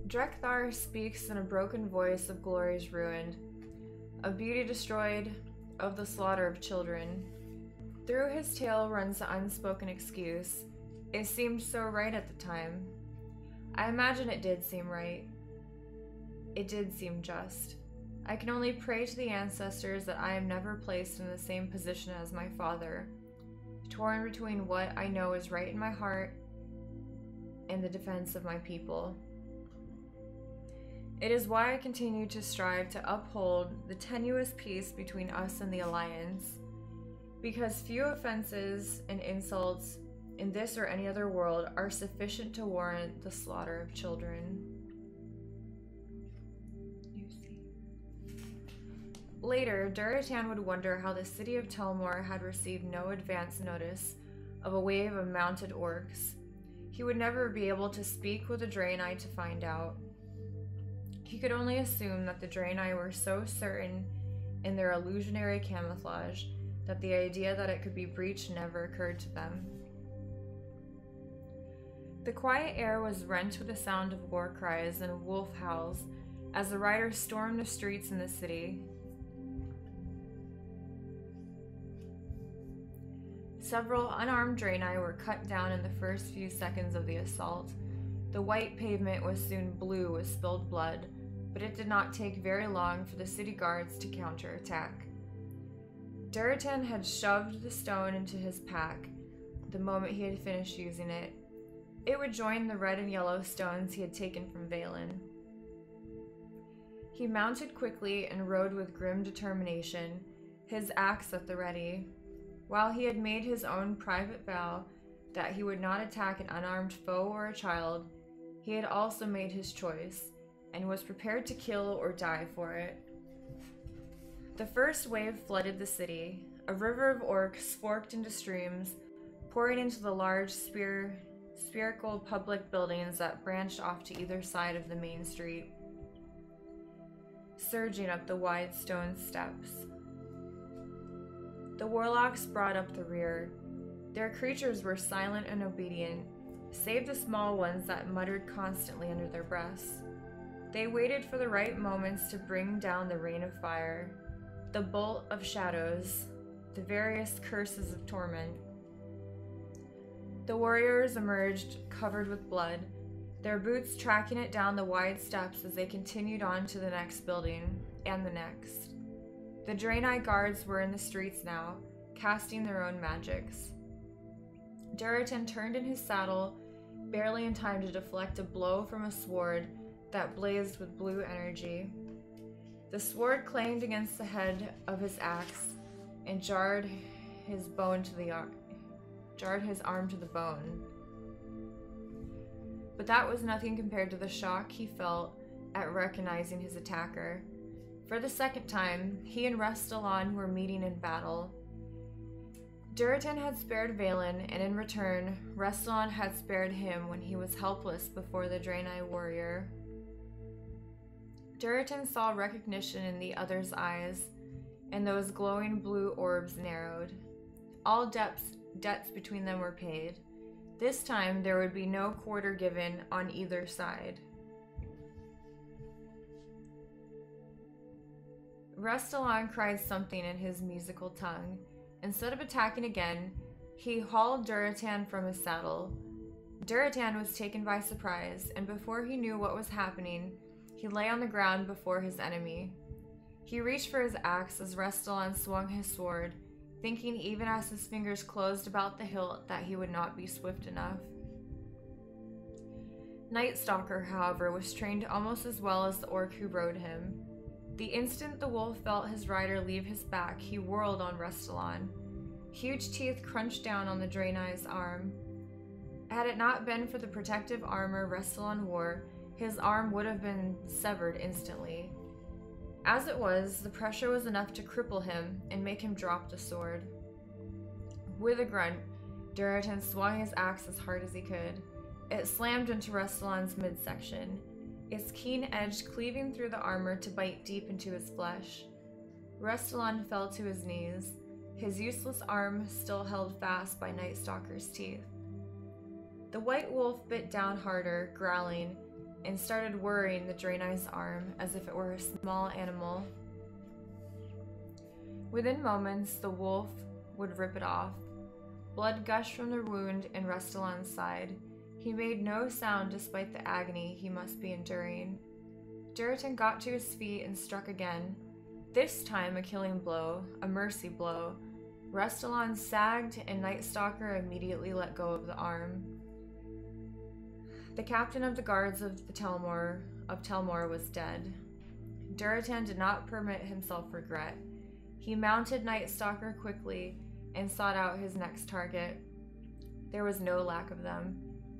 Drekthar speaks in a broken voice of glories ruined, of beauty destroyed, of the slaughter of children. Through his tale runs the unspoken excuse. It seemed so right at the time. I imagine it did seem right. It did seem just. I can only pray to the ancestors that I am never placed in the same position as my father, torn between what I know is right in my heart and the defense of my people. It is why I continue to strive to uphold the tenuous peace between us and the Alliance, because few offenses and insults in this or any other world are sufficient to warrant the slaughter of children. Later, Duratan would wonder how the city of Telmore had received no advance notice of a wave of mounted orcs. He would never be able to speak with the Draenei to find out. He could only assume that the Draenei were so certain in their illusionary camouflage that the idea that it could be breached never occurred to them. The quiet air was rent with the sound of war cries and wolf howls as the riders stormed the streets in the city. Several unarmed Draenei were cut down in the first few seconds of the assault. The white pavement was soon blue with spilled blood, but it did not take very long for the city guards to counterattack. Duratan had shoved the stone into his pack the moment he had finished using it. It would join the red and yellow stones he had taken from Valen. He mounted quickly and rode with grim determination, his axe at the ready. While he had made his own private vow that he would not attack an unarmed foe or a child, he had also made his choice, and was prepared to kill or die for it. The first wave flooded the city. A river of orcs forked into streams, pouring into the large spherical public buildings that branched off to either side of the main street, surging up the wide stone steps. The warlocks brought up the rear. Their creatures were silent and obedient, save the small ones that muttered constantly under their breaths. They waited for the right moments to bring down the rain of fire, the bolt of shadows, the various curses of torment. The warriors emerged covered with blood, their boots tracking it down the wide steps as they continued on to the next building, and the next. The Draenei guards were in the streets now, casting their own magics. Duratan turned in his saddle, barely in time to deflect a blow from a sword that blazed with blue energy. The sword clanged against the head of his axe and jarred his arm to the bone. But that was nothing compared to the shock he felt at recognizing his attacker. For the second time, he and Restallon were meeting in battle. Duratan had spared Valen, and in return, Restallon had spared him when he was helpless before the Draenei warrior. Duratan saw recognition in the other's eyes, and those glowing blue orbs narrowed. All debts between them were paid. This time, there would be no quarter given on either side. Restallon cried something in his musical tongue. Instead of attacking again, he hauled Duratan from his saddle. Duratan was taken by surprise, and before he knew what was happening, he lay on the ground before his enemy. He reached for his axe as Restallon swung his sword, thinking even as his fingers closed about the hilt that he would not be swift enough. Night Stalker, however, was trained almost as well as the orc who rode him. The instant the wolf felt his rider leave his back, he whirled on Restallon. Huge teeth crunched down on the Draenei's arm. Had it not been for the protective armor Restallon wore, his arm would have been severed instantly. As it was, the pressure was enough to cripple him and make him drop the sword. With a grunt, Duratan swung his axe as hard as he could. It slammed into Restallon's midsection, its keen edge cleaving through the armor to bite deep into his flesh. Restallon fell to his knees, his useless arm still held fast by Night Stalker's teeth. The white wolf bit down harder, growling, and started worrying the Draenei's arm as if it were a small animal. Within moments, the wolf would rip it off. Blood gushed from the wound in Restylon's side. He made no sound despite the agony he must be enduring. Duratin got to his feet and struck again, this time a killing blow, a mercy blow. Restylon sagged and Night Stalker immediately let go of the arm. The captain of the guards of Telmor was dead. Duratin did not permit himself regret. He mounted Night Stalker quickly and sought out his next target. There was no lack of them.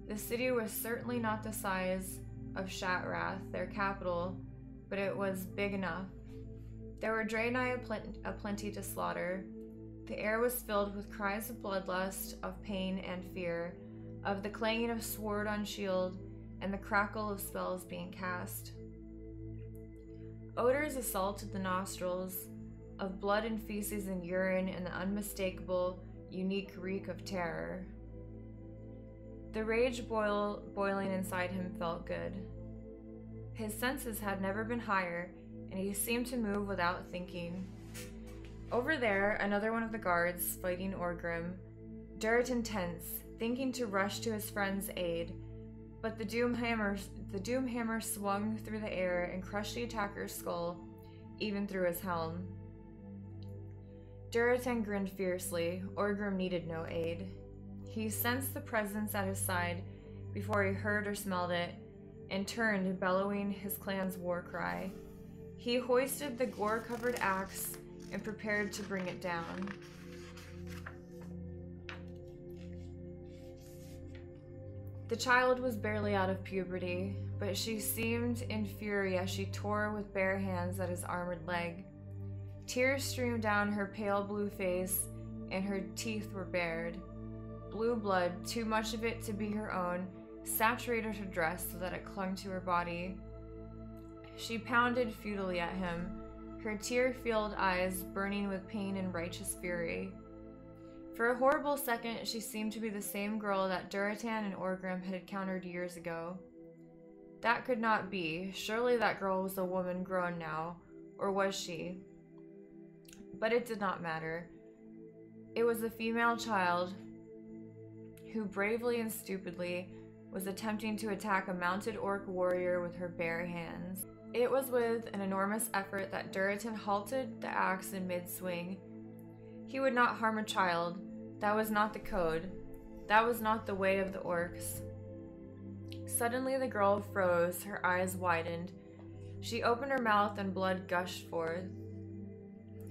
The city was certainly not the size of Shatrath, their capital, but it was big enough. There were Draenei aplenty to slaughter. The air was filled with cries of bloodlust, of pain and fear, of the clanging of sword on shield, and the crackle of spells being cast. Odors assaulted the nostrils, of blood and feces and urine and the unmistakable, unique reek of terror. The rage boiling inside him felt good. His senses had never been higher, and he seemed to move without thinking. Over there, another one of the guards, fighting Orgrim. Duratin tense, thinking to rush to his friend's aid, but the Doomhammer swung through the air and crushed the attacker's skull, even through his helm. Duratin grinned fiercely. Orgrim needed no aid. He sensed the presence at his side before he heard or smelled it, and turned, bellowing his clan's war cry. He hoisted the gore-covered axe and prepared to bring it down. The child was barely out of puberty, but she seemed in fury as she tore with bare hands at his armored leg. Tears streamed down her pale blue face, and her teeth were bared. Blue blood, too much of it to be her own, saturated her dress so that it clung to her body. She pounded futilely at him, her tear-filled eyes burning with pain and righteous fury. For a horrible second, she seemed to be the same girl that Duratin and Orgrim had encountered years ago. That could not be. Surely that girl was a woman grown now, or was she? But it did not matter. It was a female child who bravely and stupidly was attempting to attack a mounted orc warrior with her bare hands. It was with an enormous effort that Duratin halted the axe in mid-swing. He would not harm a child. That was not the code. That was not the way of the orcs. Suddenly the girl froze, her eyes widened. She opened her mouth and blood gushed forth.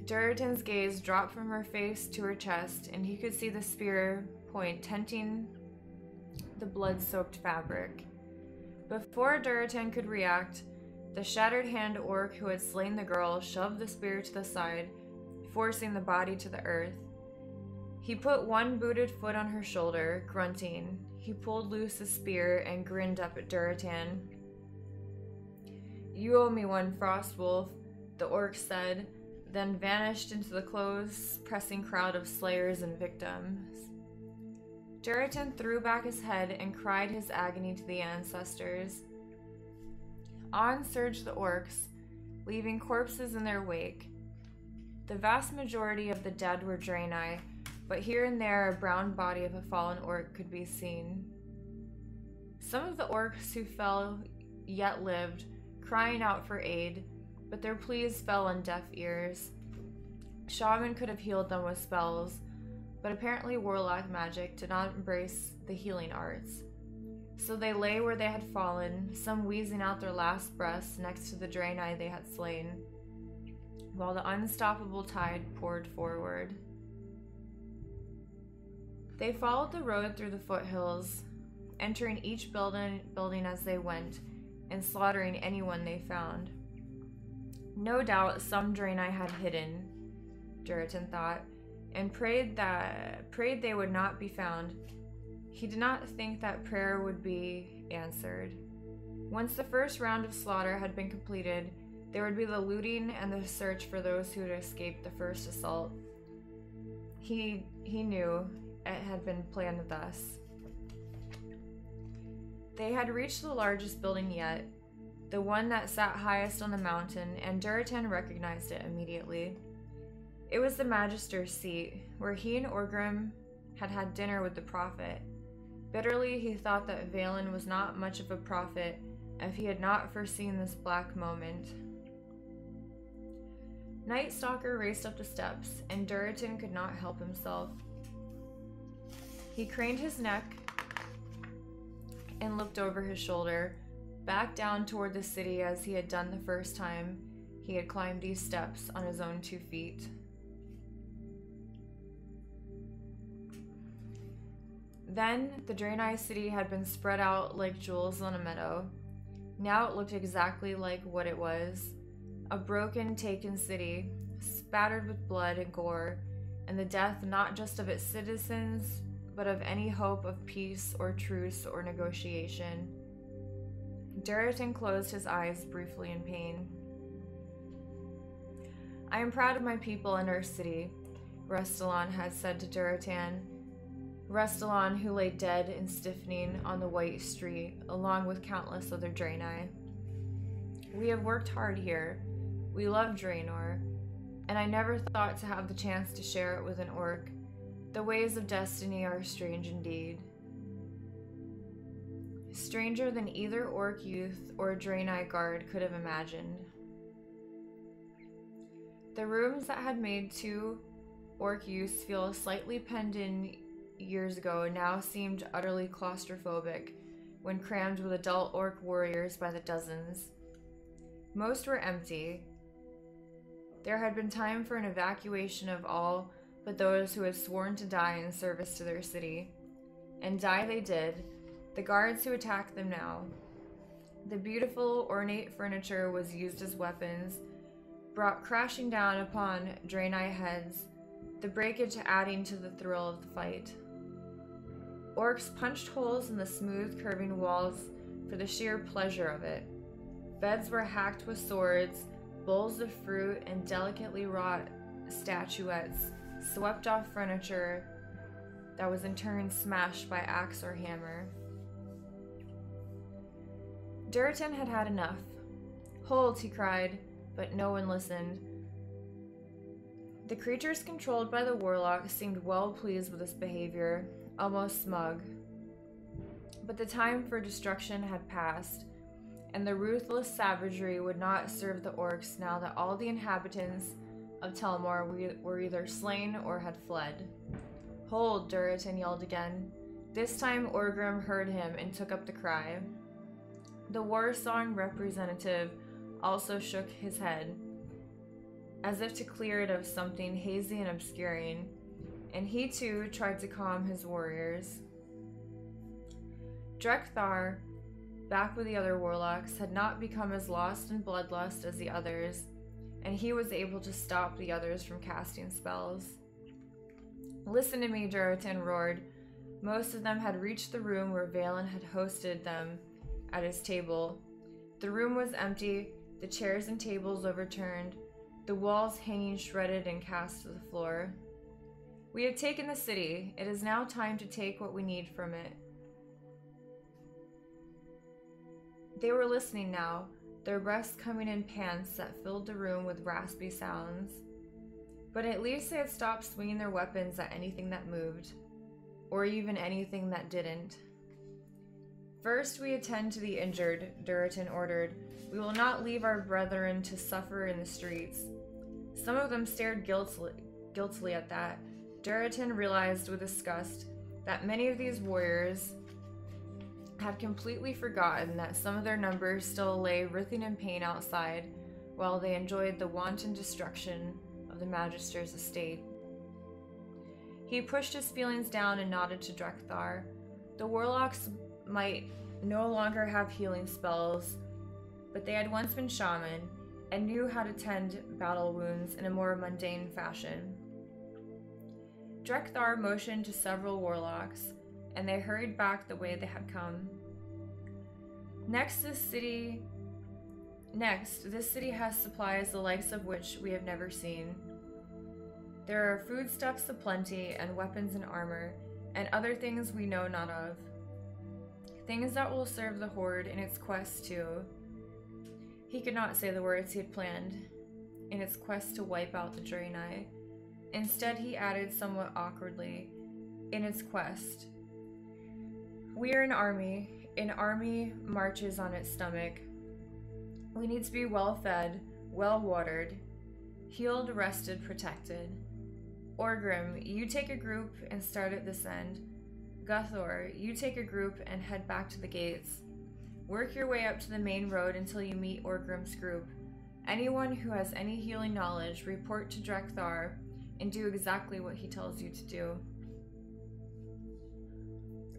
Duratin's gaze dropped from her face to her chest, and he could see the spear point tenting the blood-soaked fabric. Before Duratin could react, the shattered-hand orc who had slain the girl shoved the spear to the side, forcing the body to the earth. He put one booted foot on her shoulder, grunting. He pulled loose the spear and grinned up at Duratin. "You owe me one, Frostwolf," the orc said, then vanished into the close-pressing crowd of slayers and victims. Duratin threw back his head and cried his agony to the ancestors. On surged the orcs, leaving corpses in their wake. The vast majority of the dead were Draenei, but here and there a brown body of a fallen orc could be seen. Some of the orcs who fell yet lived, crying out for aid, but their pleas fell on deaf ears. Shaman could have healed them with spells, but apparently warlock magic did not embrace the healing arts. So they lay where they had fallen, some wheezing out their last breaths next to the Draenei they had slain, while the unstoppable tide poured forward. They followed the road through the foothills, entering each building as they went, and slaughtering anyone they found. No doubt some Draenei had hidden, Duratin thought, and prayed they would not be found. He did not think that prayer would be answered. Once the first round of slaughter had been completed, there would be the looting and the search for those who had escaped the first assault. He knew it had been planned thus. They had reached the largest building yet, the one that sat highest on the mountain, and Duratan recognized it immediately. It was the Magister's seat, where he and Orgrim had had dinner with the prophet. Bitterly, he thought that Valen was not much of a prophet if he had not foreseen this black moment. Night Stalker raced up the steps, and Duratan could not help himself. He craned his neck and looked over his shoulder, back down toward the city as he had done the first time he had climbed these steps on his own 2 feet. Then, the Draenei city had been spread out like jewels on a meadow. Now it looked exactly like what it was. A broken, taken city, spattered with blood and gore, and the death not just of its citizens, but of any hope of peace or truce or negotiation. Duratan closed his eyes briefly in pain. "I am proud of my people and our city," Restallon had said to Duratan. Restallon, who lay dead and stiffening on the white street, along with countless other Draenei. "We have worked hard here. We love Draenor, and I never thought to have the chance to share it with an orc. The ways of destiny are strange indeed." Stranger than either orc youth or Draenei guard could have imagined. The rooms that had made 2 orc youths feel slightly penned in years ago now seemed utterly claustrophobic when crammed with adult orc warriors by the dozens. Most were empty. There had been time for an evacuation of all but those who had sworn to die in service to their city. And die they did, the guards who attacked them now. The beautiful, ornate furniture was used as weapons, brought crashing down upon Draenei heads, the breakage adding to the thrill of the fight. Orcs punched holes in the smooth, curving walls for the sheer pleasure of it. Beds were hacked with swords, bowls of fruit, and delicately wrought statuettes swept off furniture that was in turn smashed by axe or hammer. Duratan had had enough. "Hold," he cried, but no one listened. The creatures controlled by the warlock seemed well pleased with this behavior, almost smug. But the time for destruction had passed, and the ruthless savagery would not serve the orcs now that all the inhabitants of Telmor were either slain or had fled. "Hold," Duratan yelled again. This time Orgrim heard him and took up the cry. The war song representative also shook his head, as if to clear it of something hazy and obscuring, and he too tried to calm his warriors. Drekthar, back with the other warlocks, had not become as lost in bloodlust as the others, and he was able to stop the others from casting spells. "Listen to me," Duratan roared. Most of them had reached the room where Valen had hosted them at his table. The room was empty, the chairs and tables overturned, the walls hanging shredded and cast to the floor. "We have taken the city. It is now time to take what we need from it." They were listening now, their breaths coming in pants that filled the room with raspy sounds. But at least they had stopped swinging their weapons at anything that moved, or even anything that didn't. "First we attend to the injured," Duratan ordered. "We will not leave our brethren to suffer in the streets." Some of them stared guiltily at that. Duratan realized with disgust that many of these warriors had completely forgotten that some of their numbers still lay writhing in pain outside while they enjoyed the wanton destruction of the Magister's estate. He pushed his feelings down and nodded to Drekthar. The warlocks might no longer have healing spells, but they had once been shaman and knew how to tend battle wounds in a more mundane fashion. Drekthar motioned to several warlocks, and they hurried back the way they had come. Next, this city has supplies the likes of which we have never seen. There are foodstuffs aplenty and weapons and armor, and other things we know not of. Things that will serve the Horde in its quest to... He could not say the words he had planned. In its quest to wipe out the Draenei. Instead, he added somewhat awkwardly, in its quest. We are an army. An army marches on its stomach. We need to be well-fed, well-watered, healed, rested, protected. Orgrim, you take a group and start at this end. Guthor, you take a group and head back to the gates. Work your way up to the main road until you meet Orgrim's group. Anyone who has any healing knowledge, report to Drekthar and do exactly what he tells you to do.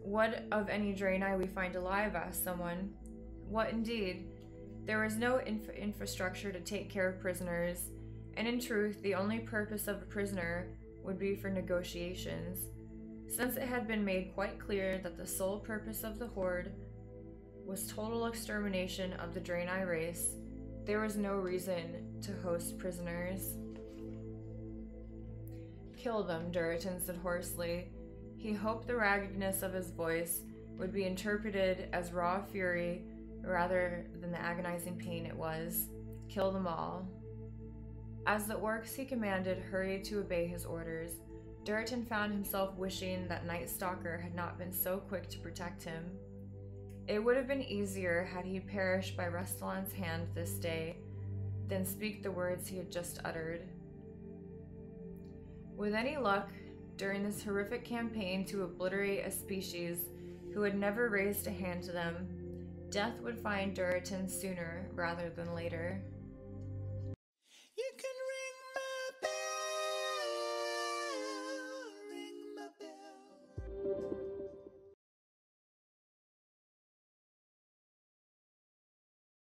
What of any Draenei we find alive? Asked someone. What indeed? There was no infrastructure to take care of prisoners, and in truth, the only purpose of a prisoner would be for negotiations. Since it had been made quite clear that the sole purpose of the Horde was total extermination of the Draenei race, there was no reason to host prisoners. Kill them, Duritan said hoarsely. He hoped the raggedness of his voice would be interpreted as raw fury rather than the agonizing pain it was. Kill them all. As the orcs he commanded hurried to obey his orders, Duritan found himself wishing that Night Stalker had not been so quick to protect him. It would have been easier had he perished by Restalan's hand this day than speak the words he had just uttered. With any luck, during this horrific campaign to obliterate a species who had never raised a hand to them, death would find Duritan sooner rather than later.